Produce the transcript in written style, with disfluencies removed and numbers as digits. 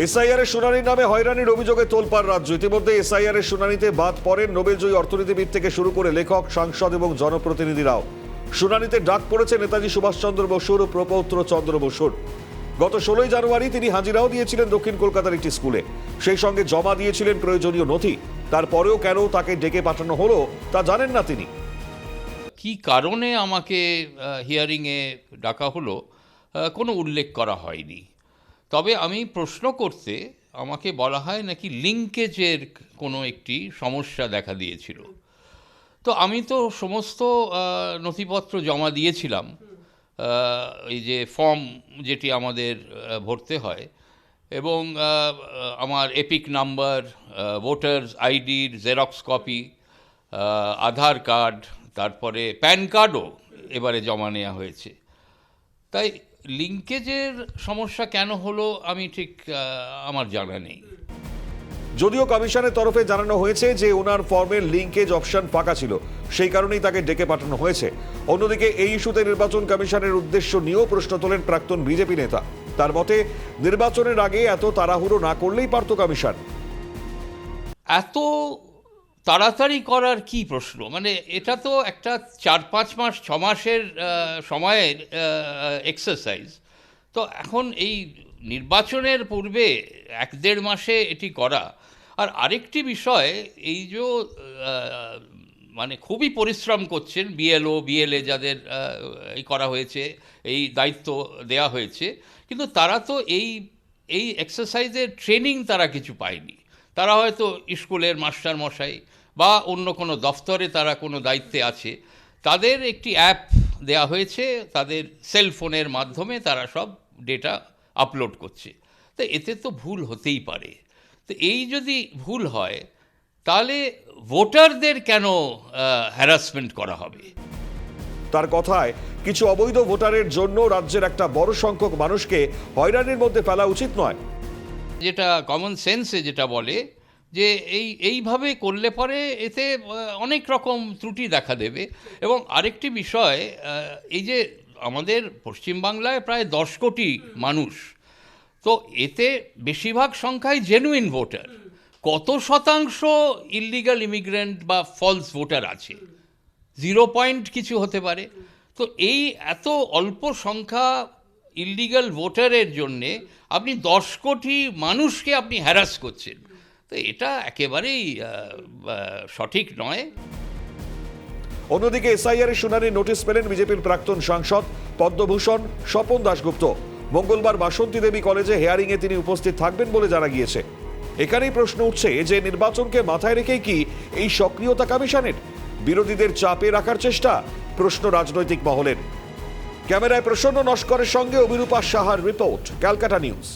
SIR এর শুনানির নামে হয়রানির অভিযোগে তোলপাড় রাজ্য। ইতিমধ্যে এসআইআর এর শুনানিতে বাদ পড়েন নোবেলজয়ী অর্থনীতিবিদ থেকে শুরু করে লেখক, সাংসদ এবং জনপ্রতিনিধিরাও। শুনানিতে ডাক পড়েছে নেতাজি সুভাষচন্দ্র বসুর প্রপৌত্র চন্দ্র বসুর। গত 16 জানুয়ারি তিনি হাজিরাও দিয়েছিলেন দক্ষিণ কলকাতার একটি স্কুলে। সেই সঙ্গে জমা দিয়েছিলেন প্রয়োজনীয় নথি। তারপরেও কেন তাকে ডেকে পাঠানো হলো তা জানেন না তিনি। কি কারণে আমাকে হিয়ারিংয়ে ডাকা হলো কোনো উল্লেখ করা হয়নি। তবে আমি প্রশ্ন করতে আমাকে বলা হয় নাকি লিঙ্কেজের কোনো একটি সমস্যা দেখা দিয়েছিল। তো আমি তো সমস্ত নথিপত্র জমা দিয়েছিলাম, এই যে ফর্ম যেটি আমাদের ভরতে হয়, এবং আমার এপিক নাম্বার, ভোটার্স আইডির জেরক্স কপি, আধার কার্ড, তারপরে প্যান কার্ডও এবারে জমা নেওয়া হয়েছে। তাই লিঙ্কেজের সমস্যা কেন হলো আমি ঠিক আমার জানা নেই। যদিও কমিশনের তরফে জানানো হয়েছে যে ওনার ফর্মের লিঙ্কেজ অপশন ফাঁকা ছিল, সেই কারণেই তাকে ডেকে পাঠানো হয়েছে। অন্যদিকে এই ইস্যুতে নির্বাচন কমিশনের উদ্দেশ্য নিয়েও প্রশ্ন তোলেন প্রাক্তন বিজেপি নেতা। তার মতে, নির্বাচনের আগে এত তাড়াহুড়ো না করলেই পারত কমিশন। এত তাড়াতাড়ি করার কি প্রশ্ন? মানে এটা তো একটা 4-5 মাস 6 মাসের সময়ের এক্সারসাইজ। তো এখন এই নির্বাচনের পূর্বে 1-1.5 মাসে এটি করা। আর আরেকটি বিষয়, এই যে মানে খুবই পরিশ্রম করছেন বিএলও বিএলএ যাদের এই করা হয়েছে, এই দায়িত্ব দেয়া হয়েছে, কিন্তু তারা তো এই এক্সারসাইজের ট্রেনিং তারা কিছু পায়নি। তারা হয়তো স্কুলের মাস্টার মশাই বা অন্য কোনো দফতরে তারা কোনো দায়িত্বে আছে, তাদের একটি অ্যাপ দেয়া হয়েছে, তাদের সেলফোনের মাধ্যমে তারা সব ডেটা আপলোড করছে। তো এতে তো ভুল হতেই পারে। তো এই যদি ভুল হয় তাহলে ভোটারদের কেন হ্যারাসমেন্ট করা হবে? তার কথায়, কিছু অবৈধ ভোটারের জন্য রাজ্যের একটা বড় সংখ্যক মানুষকে হয়রানির মধ্যে ফেলা উচিত নয়। যেটা কমন সেন্সে যেটা বলে যে এইভাবে করলে পরে এতে অনেক রকম ত্রুটি দেখা দেবে। এবং আরেকটি বিষয়, এই যে আমাদের পশ্চিমবাংলায় প্রায় 10 কোটি মানুষ, তো এতে বেশিরভাগ সংখ্যায় জেনুইন ভোটার। কত শতাংশ ইললিগাল ইমিগ্রেন্ট বা ফলস ভোটার আছে? 0 কিছু হতে পারে। তো এই এত অল্প সংখ্যা ইললিগাল ভোটারের জন্যে আপনি 10 কোটি মানুষকে আপনি হ্যারাস করছেন। তো এটা একেবারেই সঠিক নয়। অন্যদিকে এসআইআর এর শুনানির নোটিশ পেলেন বিজেপির প্রাক্তন সাংসদ পদ্মভূষণ স্বপন দাশগুপ্ত। মঙ্গলবার বাসন্তী দেবী কলেজে হিয়ারিং এ তিনি উপস্থিত থাকবেন বলে জানা গিয়েছে। এখানেই প্রশ্ন উঠছে যে নির্বাচনকে মাথায় রেখেই কি এই সক্রিয়তা কমিশনের? বিরোধীদের চাপে রাখার চেষ্টা? প্রশ্ন রাজনৈতিক মহলের। ক্যামেরায় প্রসন্ন নস্করের সঙ্গে অভিরূপা সাহার রিপোর্ট, ক্যালকাটা নিউজ।